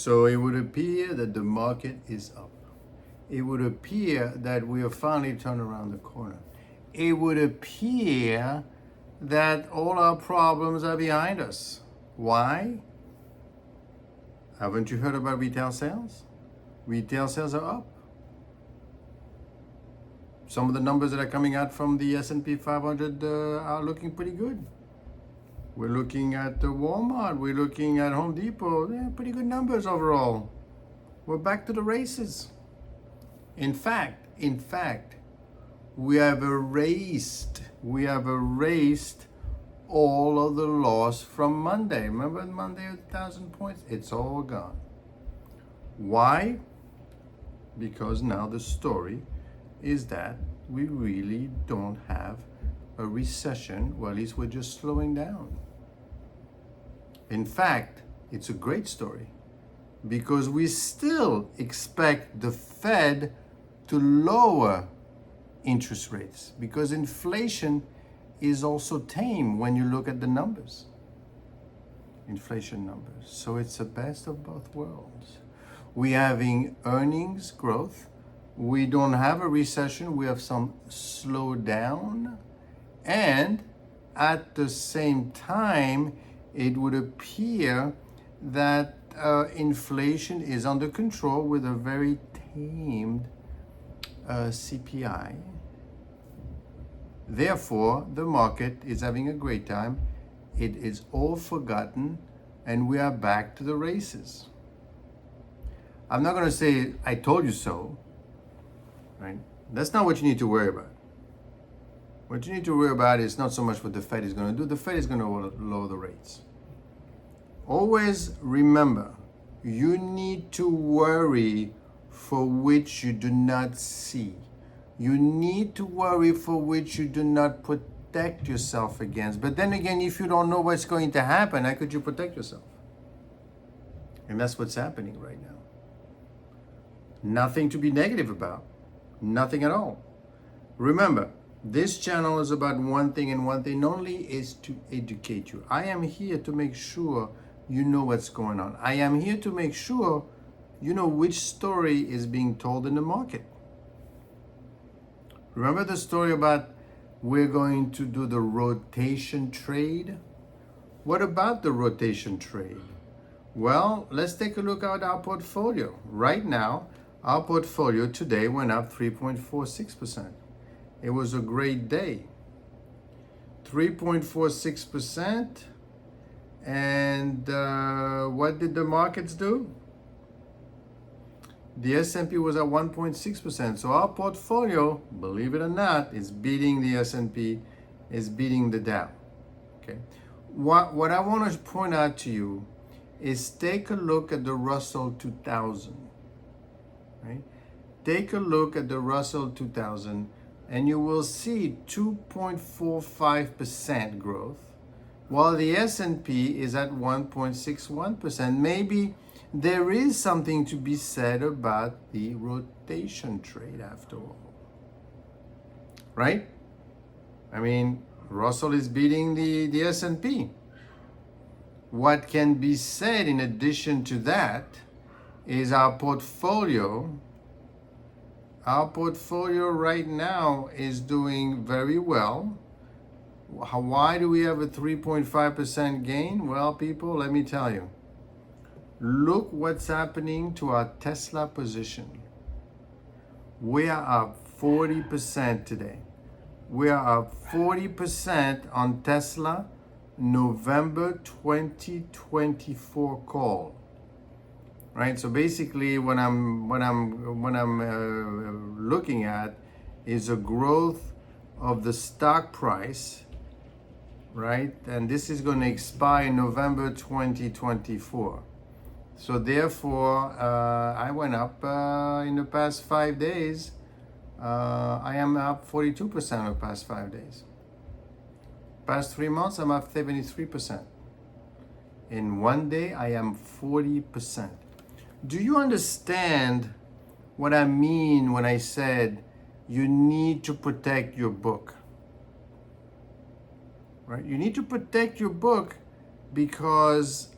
So it would appear that the market is up. It would appear that we have finally turned around the corner. It would appear that all our problems are behind us. Why? Haven't you heard about retail sales? Retail sales are up. Some of the numbers that are coming out from the S&P 500 are looking pretty good. We're looking at Walmart, we're looking at Home Depot, pretty good numbers overall. We're back to the races. In fact, we have erased all of the loss from Monday. Remember Monday, 1,000 points? It's all gone. Why? Because now the story is that we really don't have a recession, well, at least we're just slowing down. In fact, it's a great story because we still expect the Fed to lower interest rates because inflation is also tame when you look at the numbers, inflation numbers. So it's the best of both worlds. We're having earnings growth. We don't have a recession. We have some slowdown. And at the same time, it would appear that inflation is under control with a very tamed CPI. Therefore, the market is having a great time. It is all forgotten, and we are back to the races. I'm not going to say, I told you so, right? That's not what you need to worry about. What you need to worry about is not so much what the Fed is going to do. The Fed is going to lower the rates. Always remember, you need to worry for which you do not see. You need to worry for which you do not protect yourself against. But then again, if you don't know what's going to happen, how could you protect yourself? And that's what's happening right now. Nothing to be negative about. Nothing at all. Remember, this channel is about one thing and one thing only, is to educate you. I am here to make sure you know what's going on. I am here to make sure you know which story is being told in the market. Remember the story about we're going to do the rotation trade? What about the rotation trade? Well, let's take a look at our portfolio. Right now, our portfolio today went up 3.46%. It was a great day. 3.46%. And what did the markets do? The S&P was at 1.6%. So our portfolio, believe it or not, is beating the S&P, is beating the Dow. Okay. What I want to point out to you is take a look at the Russell 2000. Right? Take a look at the Russell 2000 and you will see 2.45% growth, while the S&P is at 1.61%. Maybe there is something to be said about the rotation trade after all. Right? I mean, Russell is beating the S&P. What can be said in addition to that is our portfolio right now is doing very well. Why do we have a 3.5% gain? Well, people, let me tell you. Look what's happening to our Tesla position. We are up 40% today. We are up 40% on Tesla November 2024 call. Right, so basically, what I'm looking at is a growth of the stock price, right? And this is going to expire in November 2024. So therefore, I went up in the past 5 days. I am up 42% in the past 5 days. Past 3 months, I'm up 73%. In 1 day, I am 40%. Do you understand what I mean when I said you need to protect your book? Right? You need to protect your book because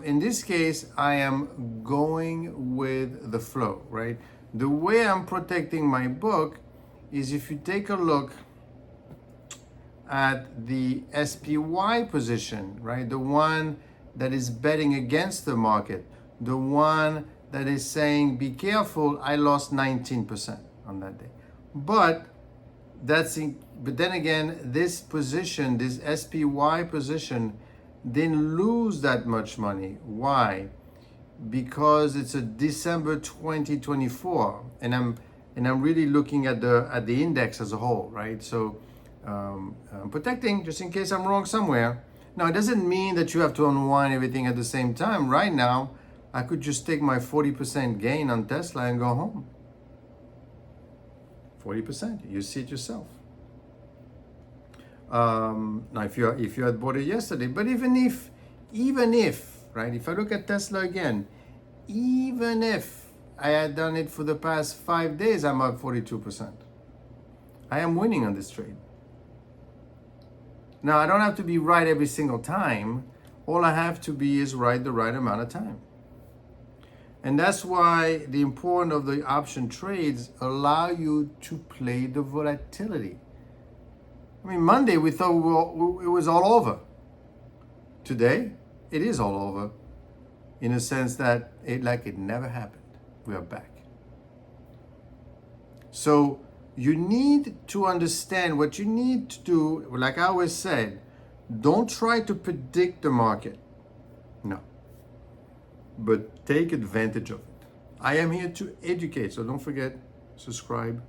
in this case, I am going with the flow, right? The way I'm protecting my book is if you take a look at the SPY position, right? The one that is betting against the market, the one that is saying, be careful, I lost 19% on that day. But then again, this position, this SPY position, didn't lose that much money. Why? Because it's a December 2024, and I'm really looking at the index as a whole, right? So I'm protecting just in case I'm wrong somewhere. Now, it doesn't mean that you have to unwind everything at the same time. Right now, I could just take my 40% gain on Tesla and go home. 40%, you see it yourself. Now, if you had bought it yesterday, but even if, right, if I look at Tesla again, even if I had done it for the past 5 days, I'm up 42%. I am winning on this trade. Now, I don't have to be right every single time. All I have to be is right the right amount of time. And that's why the importance of the option trades allow you to play the volatility. I mean, Monday we thought it was all over. Today, it is all over in a sense that it never happened. We are back. So you need to understand what you need to do. Like I always said, don't try to predict the market. No. But take advantage of it. I am here to educate, so don't forget, subscribe,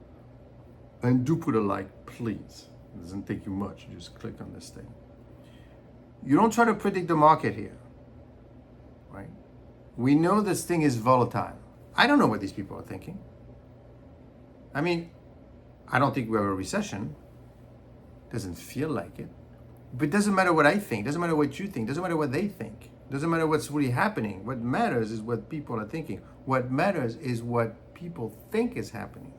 and do put a like, please. It doesn't take you much, you just click on this thing. You don't try to predict the market here, right? We know this thing is volatile. I don't know what these people are thinking. I mean, I don't think we have a recession. Doesn't feel like it. But it doesn't matter what I think, doesn't matter what you think, doesn't matter what they think. Doesn't matter what's really happening. What matters is what people are thinking. What matters is what people think is happening.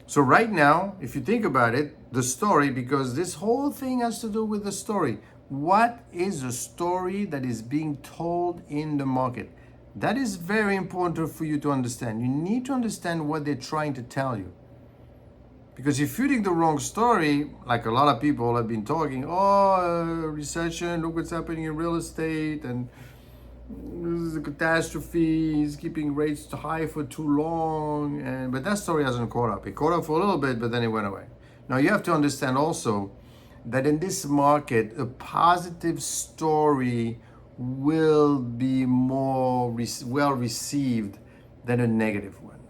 So right now, if you think about it, the story, because this whole thing has to do with the story. What is the story that is being told in the market? That is very important for you to understand. You need to understand what they're trying to tell you. Because if you think the wrong story, like a lot of people have been talking, recession, look what's happening in real estate, and this is a catastrophe, he's keeping rates high for too long, but that story hasn't caught up. It caught up for a little bit, but then it went away. Now you have to understand also that in this market, a positive story will be more well received than a negative one.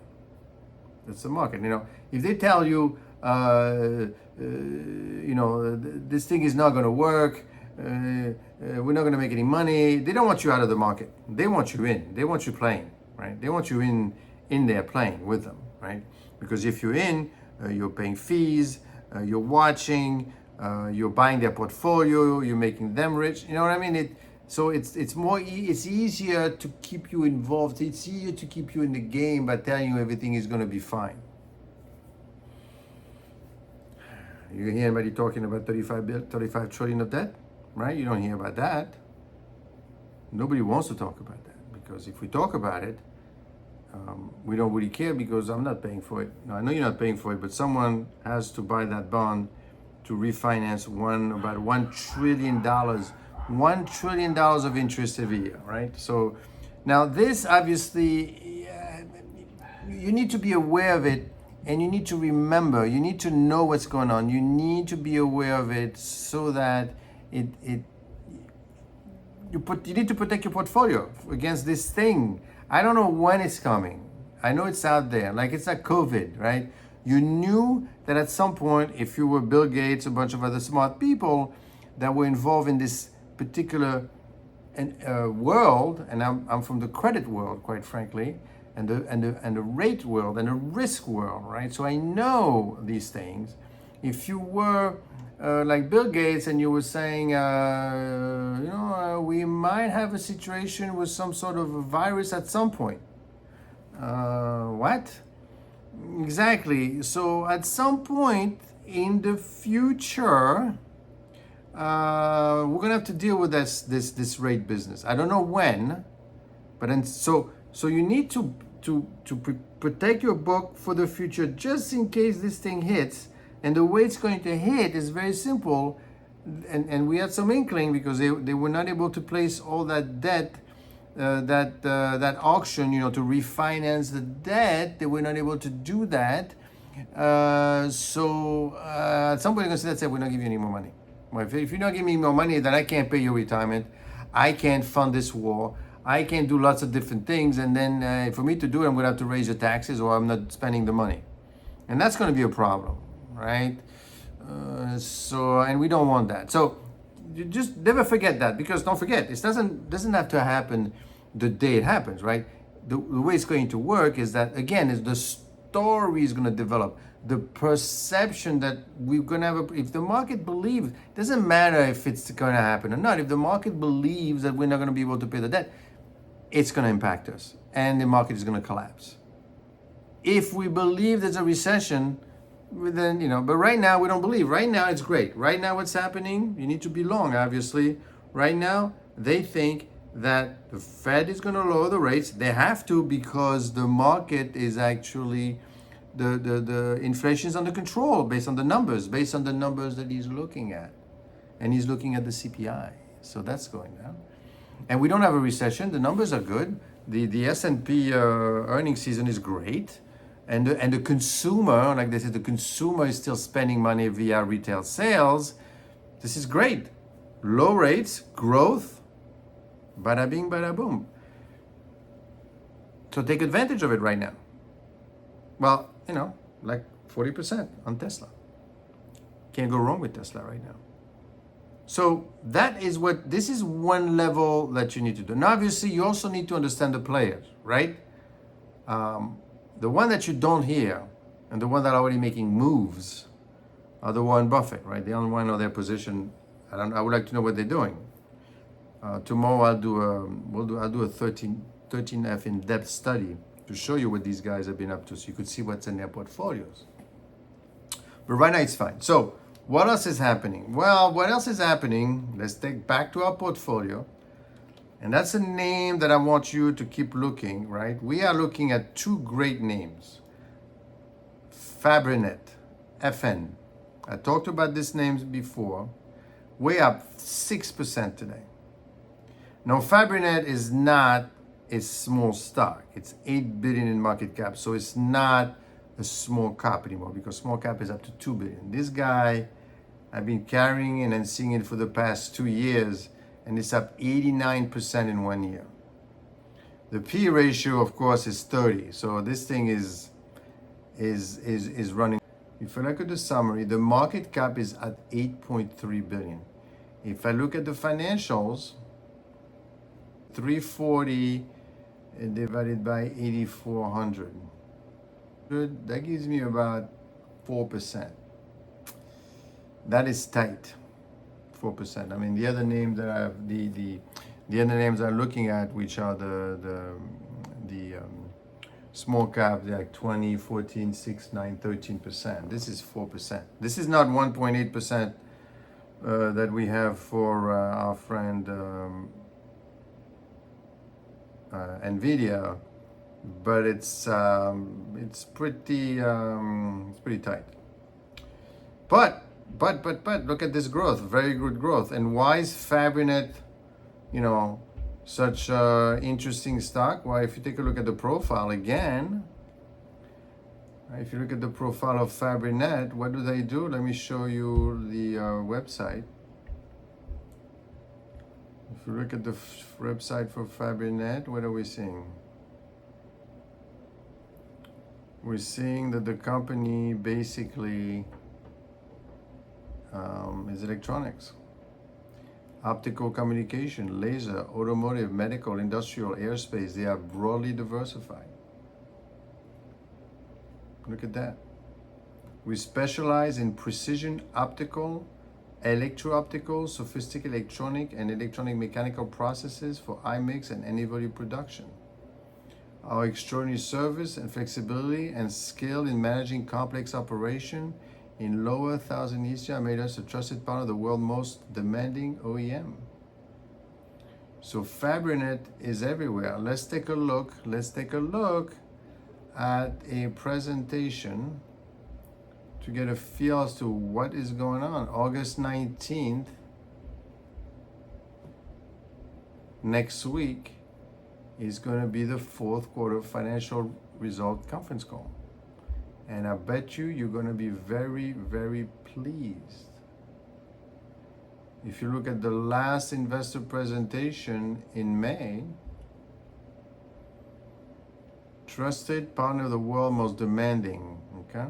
That's the market. If they tell you, this thing is not going to work, we're not going to make any money, they don't want you out of the market. They want you in. They want you playing, right? They want you in there playing with them, right? Because if you're in, you're paying fees, you're watching, you're buying their portfolio, you're making them rich. You know what I mean? So it's easier to keep you involved. It's easier to keep you in the game by telling you everything is going to be fine. You hear anybody talking about 35 trillion of debt, right? You don't hear about that. Nobody wants to talk about that, because if we talk about it, we don't really care, because I'm not paying for it. Now, I know you're not paying for it, but someone has to buy that bond to refinance about $1 trillion. $1 trillion of interest every year, right? So now this, obviously, you need to be aware of it, and you need to remember, you need to know what's going on. You need to be aware of it so that you need to protect your portfolio against this thing. I don't know when it's coming. I know it's out there. Like, it's like COVID, right? You knew that at some point, if you were Bill Gates, a bunch of other smart people that were involved in this particular world, and I'm from the credit world, quite frankly, and the rate world and the risk world, right? So I know these things. If you were like Bill Gates and you were saying, we might have a situation with some sort of a virus at some point. What? Exactly. So at some point in the future, we're gonna have to deal with this rate business. I don't know when, but then so you need to protect your book for the future just in case this thing hits. And the way it's going to hit is very simple. And we had some inkling because they were not able to place all that debt, that auction, to refinance the debt. They were not able to do that. So at some point they're gonna say, that's it, we're not giving you any more money. Well, if you're not giving me more money, then I can't pay your retirement. I can't fund this war. I can't do lots of different things. And then for me to do it, I'm gonna have to raise your taxes or I'm not spending the money. And that's gonna be a problem, right? And we don't want that. So you just never forget that, because don't forget, it doesn't have to happen the day it happens, right? The way it's going to work is that, again, is the story is going to develop, the perception that we're going to have if the market believes, it doesn't matter if it's going to happen or not, if the market believes that we're not going to be able to pay the debt, it's going to impact us and the market is going to collapse. If we believe there's a recession, then, but right now we don't believe. Right now it's great. Right now what's happening, you need to be long, obviously. Right now they think that the Fed is going to lower the rates. They have to, because the market is actually, the inflation is under control based on the numbers that he's looking at. And he's looking at the CPI. So that's going down. And we don't have a recession. The numbers are good. The S&P earnings season is great. And the consumer, like they said, the consumer is still spending money via retail sales. This is great. Low rates, growth, bada bing, bada boom. So take advantage of it right now. Well, like 40% on Tesla. Can't go wrong with Tesla right now. So this is one level that you need to do. Now, obviously, you also need to understand the players, right? The one that you don't hear and the one that are already making moves are the Warren Buffett, right? They don't want to know their position. I would like to know what they're doing. Tomorrow I'll do a 13F in-depth study to show you what these guys have been up to, so you could see what's in their portfolios. But right now it's fine. So what else is happening? Well, what else is happening? Let's take back to our portfolio. And that's a name that I want you to keep looking, right? We are looking at two great names. Fabrinet, FN. I talked about these names before. We're up 6% today. Now, Fabrinet is not a small stock. It's 8 billion in market cap. So it's not a small cap anymore, because small cap is up to 2 billion. This guy, I've been carrying it and seeing it for the past 2 years, and it's up 89% in 1 year. The P ratio, of course, is 30. So this thing is running. If I look at the summary, the market cap is at 8.3 billion. If I look at the financials, 340 divided by 8,400. That gives me about 4%. That is tight. 4%. I mean, the other names that I have, the other names I'm looking at, which are the small cap, they're like 20, 14, 6, 9, 13%. This is 4%. This is not 1.8% that we have for our friend Nvidia, but it's pretty tight. But look at this growth, very good growth. And why is Fabrinet, such interesting stock? Well, if you take a look at the profile again, if you look at the profile of Fabrinet, what do they do? Let me show you the website. If you look at the website for Fabrinet, what are we seeing? We're seeing that the company basically is electronics, optical communication, laser, automotive, medical, industrial, aerospace. They are broadly diversified. Look at that. We specialize in precision optical, electro-optical, sophisticated electronic and electronic mechanical processes for IMIX and antibody production. Our extraordinary service and flexibility and skill in managing complex operation in lower 1,000 ECR made us a trusted partner of the world's most demanding OEM. So Fabrinet is everywhere. Let's take a look. Let's take a look at a presentation to get a feel as to what is going on. August 19th, next week, is going to be the fourth quarter financial result conference call. And I bet you're going to be very, very pleased. If you look at the last investor presentation in May, trusted partner of the world most demanding, okay?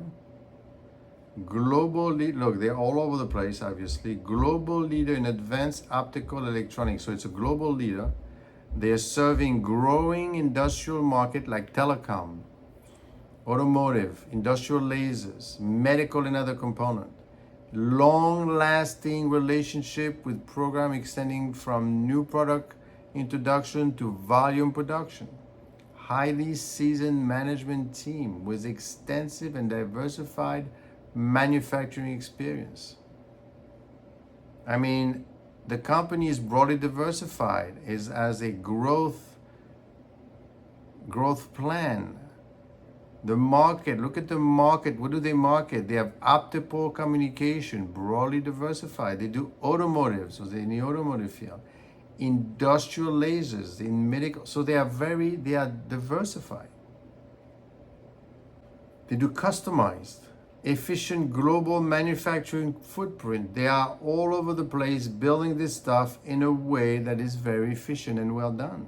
Global lead, look, they're all over the place, obviously. Global leader in advanced optical electronics. So it's a global leader. They're serving growing industrial market like telecom, automotive, industrial lasers, medical and other components. Long-lasting relationship with program extending from new product introduction to volume production. Highly seasoned management team with extensive and diversified manufacturing experience. I mean, the company is broadly diversified, is as a growth plan. The market, look at the market. What do they market? They have optical communication, broadly diversified. They do automotive, so they're in the automotive field. Industrial lasers, in medical, so they are diversified. They do customized, efficient global manufacturing footprint. They are all over the place building this stuff in a way that is very efficient and well done.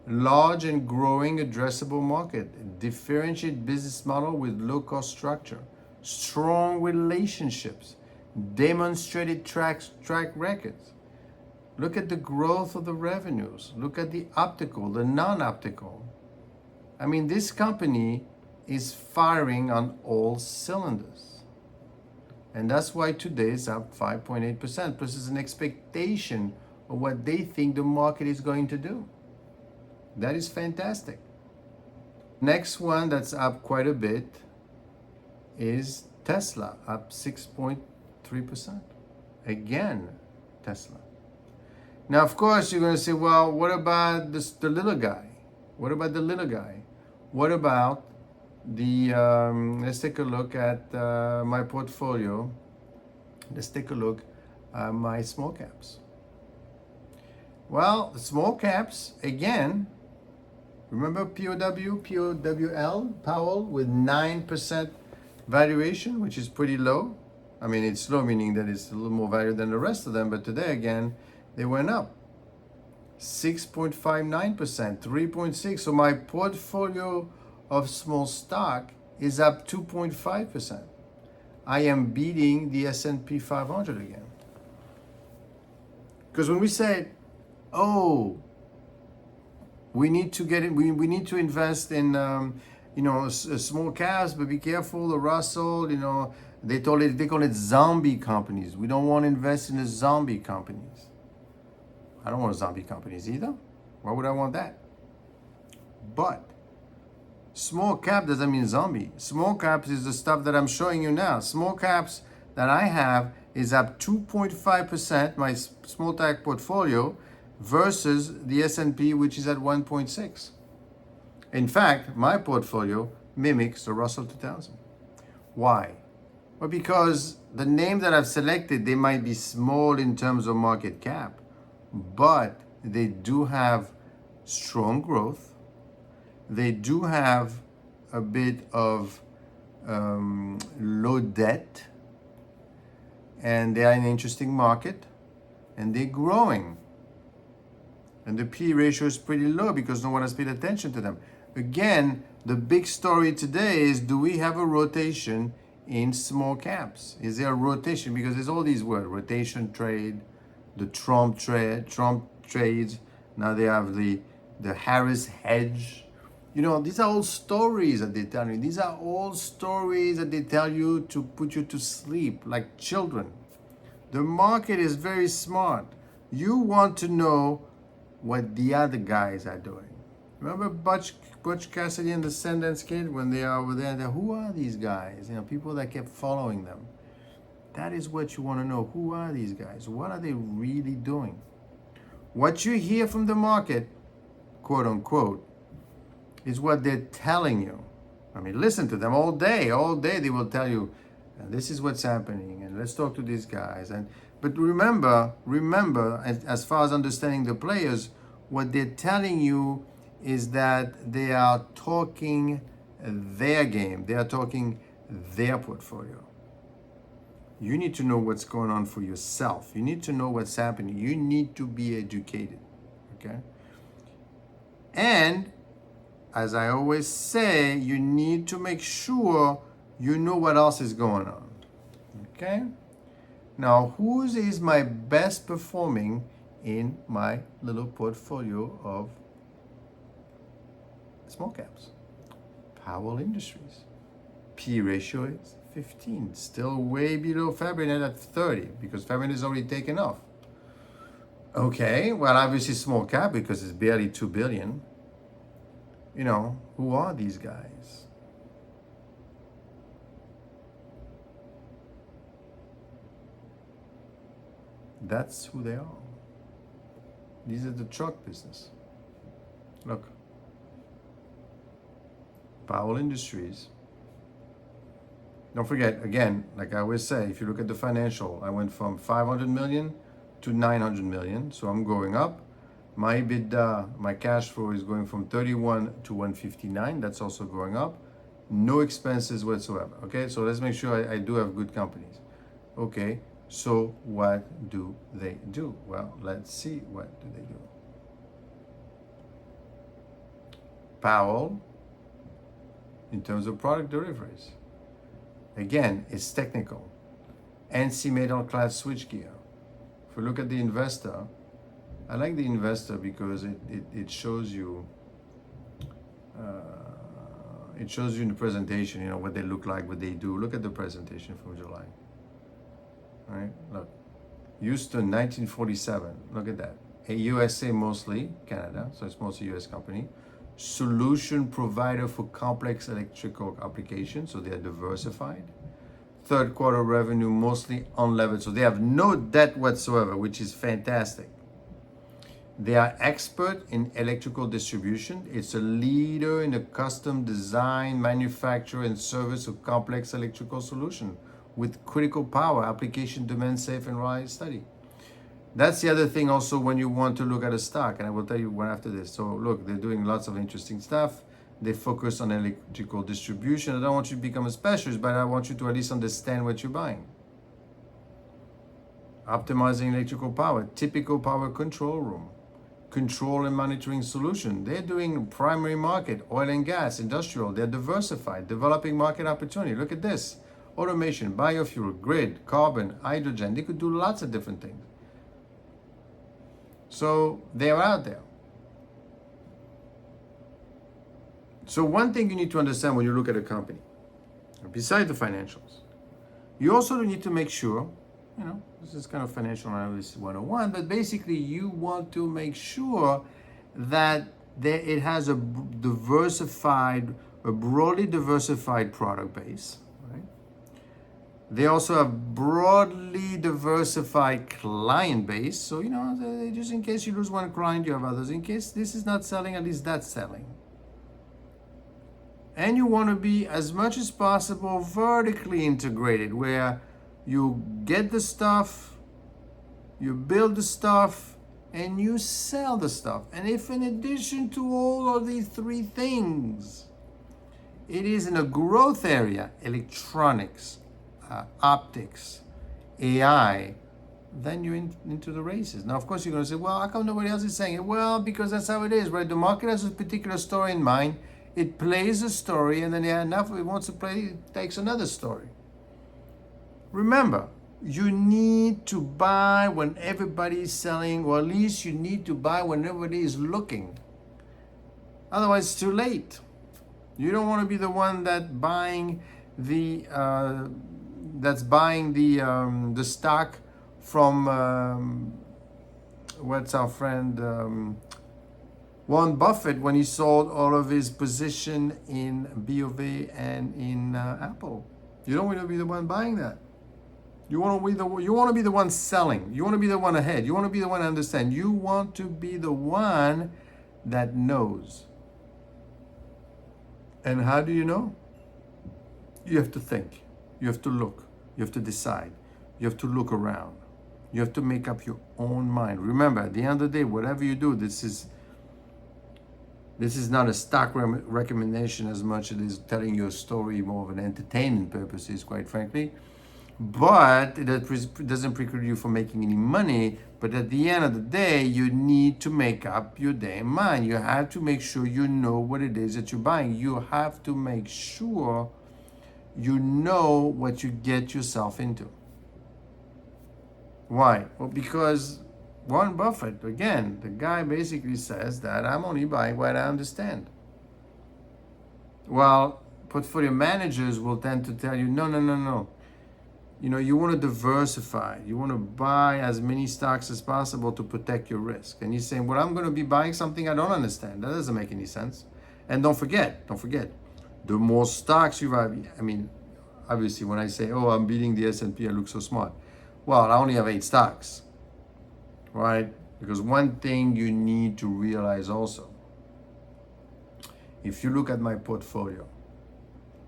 Large and growing addressable market, differentiated business model with low-cost structure, strong relationships, demonstrated track records. Look at the growth of the revenues. Look at the optical, the non-optical. I mean, this company is firing on all cylinders. And that's why today is up 5.8%. Plus is an expectation of what they think the market is going to do. That is fantastic. Next one that's up quite a bit is Tesla, up 6.3%. Again, Tesla. Now, of course, you're going to say, well, what about the little guy? What about the little guy? What about the, let's take a look at my portfolio. Let's take a look at my small caps. Well, the small caps, again, remember POWL, Powell, with 9% valuation, which is pretty low. I mean, it's low, meaning that it's a little more value than the rest of them, but today, again, they went up 6.59%, 3.6. So my portfolio of small stock is up 2.5%. I am beating the S&P 500 again. Because when we say, oh, we need to get it, we need to invest in small caps, but be careful, the Russell, they call it zombie companies. We don't want to invest in the zombie companies. I don't want zombie companies either. Why would I want that? But small cap doesn't mean zombie. Small caps is the stuff that I'm showing you now. Small caps that I have is up 2.5%, my small cap portfolio, versus the S&P, which is at 1.6. In fact, my portfolio mimics the Russell 2000. Why? Well, because the name that I've selected, they might be small in terms of market cap, but they do have strong growth. They do have a bit of low debt, and they are in an interesting market, and they're growing. And the P ratio is pretty low because no one has paid attention to them. Again, the big story today is, do we have a rotation in small caps? Is there a rotation? Because there's all these words, rotation trade, the Trump trades. Now they have the Harris hedge. These are all stories that they tell you. These are all stories that they tell you to put you to sleep like children. The market is very smart. You want to know what the other guys are doing. Remember Butch Cassidy and the Sundance Kid when they are over there? Who are these guys? You know, people that kept following them. That is what you want to know. Who are these guys? What are they really doing? What you hear from the market, quote unquote, is what they're telling you. I mean, listen to them all day. All day they will tell you, this is what's happening, and let's talk to these guys. But remember, as far as understanding the players, what they're telling you is that they are talking their game. They are talking their portfolio. You need to know what's going on for yourself. You need to know what's happening. You need to be educated, okay? And as I always say, you need to make sure you know what else is going on, okay? Now, whose is my best performing in my little portfolio of small caps? Powell Industries. P ratio is 15, still way below Fabrinet at 30 because Fabrinet is already taken off. Okay, well, obviously small cap because it's barely 2 billion. You know, who are these guys? That's who they are. These are the truck business. Look, Powell Industries. Don't forget, again, like I always say, if you look at the financial, I went from 500 million to 900 million, so I'm going up. My EBITDA, my cash flow is going from 31 to 159, that's also going up. No expenses whatsoever, okay? So let's make sure I do have good companies. Okay, so what do they do? Well, let's see, what do they do? Powell, in terms of product deliveries, again, it's technical. NC metal clad switchgear. If we look at the investor, I like the investor because it shows you in the presentation, you know, what they look like, what they do. Look at the presentation from July. All right, look. Houston, 1947. Look at that. A USA mostly, Canada, so it's mostly US company. Solution provider for complex electrical applications, so they are diversified. Third quarter revenue mostly unlevered, so they have no debt whatsoever, which is fantastic. They are expert in electrical distribution. It's a leader in the custom design, manufacture, and service of complex electrical solution with critical power, application demand safe and reliable study. That's the other thing also when you want to look at a stock, and I will tell you one after this. So look, they're doing lots of interesting stuff. They focus on electrical distribution. I don't want you to become a specialist, but I want you to at least understand what you're buying. Optimizing electrical power, typical power control room, control and monitoring solution. They're doing primary market, oil and gas, industrial. They're diversified, developing market opportunity. Look at this. Automation, biofuel, grid, carbon, hydrogen. They could do lots of different things. So they're out there. So one thing you need to understand when you look at a company, besides the financials, you also need to make sure, you know, this is kind of financial analysis 101, but basically you want to make sure that it has a broadly diversified product base. They also have broadly diversified client base. So, you know, just in case you lose one client, you have others. In case this is not selling, at least that's selling. And you want to be, as much as possible, vertically integrated, where you get the stuff, you build the stuff, and you sell the stuff. And if in addition to all of these three things, it is in a growth area, electronics, optics, AI, then you're into the races. Now, of course, you're going to say, well, how come nobody else is saying it? Well, because that's how it is, right? The market has a particular story in mind. It plays a story, and then enough it wants to play, it takes another story. Remember, you need to buy when everybody is selling, or at least you need to buy when everybody is looking. Otherwise, it's too late. You don't want to be the one that buying the stock from what's our friend Warren Buffett, when he sold all of his position in BOV and in Apple, you don't want to be the one buying that. You want to be the one selling. You want to be the one ahead. You want to be the one to understand. You want to be the one that knows. And how do you know? You have to think. You have to look. You have to decide. You have to look around. You have to make up your own mind. Remember, at the end of the day, whatever you do, this is not a stock recommendation as much as it is telling you a story, more of an entertainment purposes, quite frankly. But it doesn't preclude you from making any money. But at the end of the day, you need to make up your damn mind. You have to make sure you know what it is that you're buying. You have to make sure you know what you get yourself into. Why? Well, because Warren Buffett, again, the guy basically says that I'm only buying what I understand. Well, portfolio managers will tend to tell you, no. You want to diversify. You want to buy as many stocks as possible to protect your risk. And he's saying, well, I'm going to be buying something I don't understand. That doesn't make any sense. And don't forget, the more stocks you have, obviously when I say, oh, I'm beating the S&P, I look so smart. Well, I only have 8 stocks, right? Because one thing you need to realize also, if you look at my portfolio,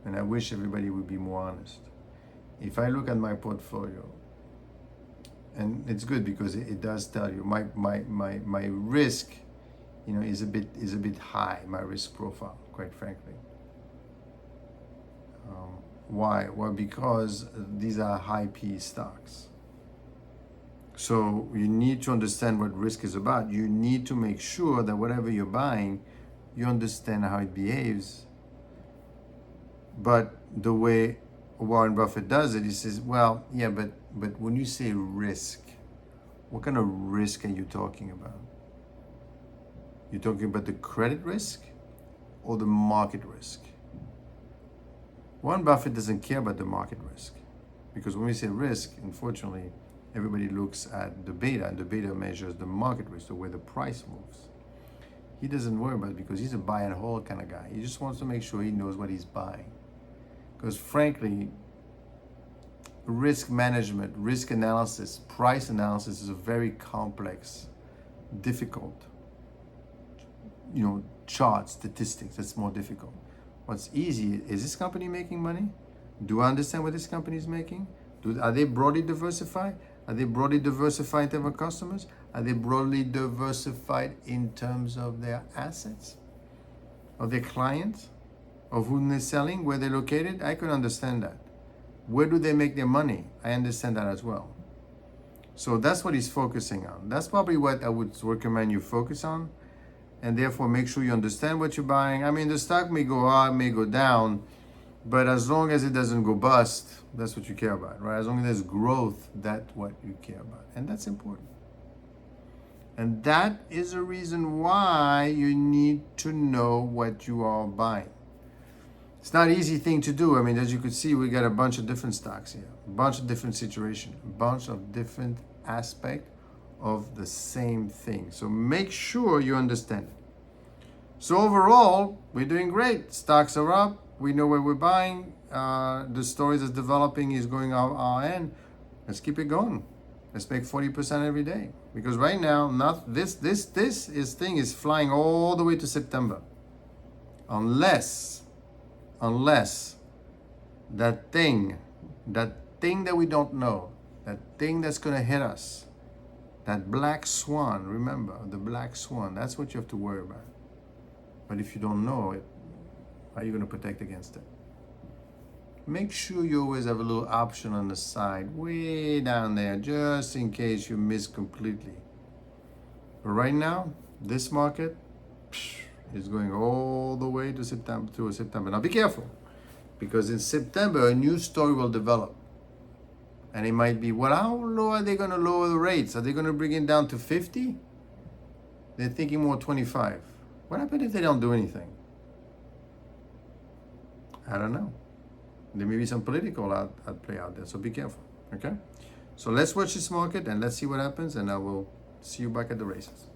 and I wish everybody would be more honest, if I look at my portfolio, and it's good because it does tell you my risk, is a bit high, my risk profile, quite frankly. Why? Well, because these are high PE stocks. So you need to understand what risk is about. You need to make sure that whatever you're buying, you understand how it behaves. But the way Warren Buffett does it, he says, well, yeah, but when you say risk, what kind of risk are you talking about? You're talking about the credit risk or the market risk? Warren Buffett doesn't care about the market risk, because when we say risk, unfortunately, everybody looks at the beta, and the beta measures the market risk, the way the price moves. He doesn't worry about it because he's a buy and hold kind of guy. He just wants to make sure he knows what he's buying. Because frankly, risk management, risk analysis, price analysis is a very complex, difficult, chart, statistics. That's more difficult. What's easy is this company making money? Do I understand what this company is making? Are they broadly diversified? Are they broadly diversified in terms of customers? Are they broadly diversified in terms of their assets, of their clients, of whom they're selling, where they're located? I can understand that. Where do they make their money? I understand that as well. So that's what he's focusing on. That's probably what I would recommend you focus on. And therefore, make sure you understand what you're buying. The stock may go up, may go down, but as long as it doesn't go bust, that's what you care about, right? As long as there's growth, that's what you care about. And that's important. And that is a reason why you need to know what you are buying. It's not an easy thing to do. As you could see, we got a bunch of different stocks here, a bunch of different situations, a bunch of different aspects of the same thing. So make sure you understand it. So overall, we're doing great. Stocks are up. We know where we're buying. The stories that's developing is going our end. Let's keep it going. Let's make 40% every day. Because right now, this thing is flying all the way to September. Unless that thing that we don't know, that thing that's going to hit us, that black swan, remember, the black swan, that's what you have to worry about. But if you don't know it, how are you going to protect against it? Make sure you always have a little option on the side, way down there, just in case you miss completely. But right now, this market is going all the way to September. Now be careful, because in September, a new story will develop. And it might be, well, how low are they going to lower the rates? Are they going to bring it down to 50? They're thinking more 25. What happens if they don't do anything? I don't know. There may be some political at play out there, so be careful, okay? So let's watch this market and let's see what happens, and I will see you back at the races.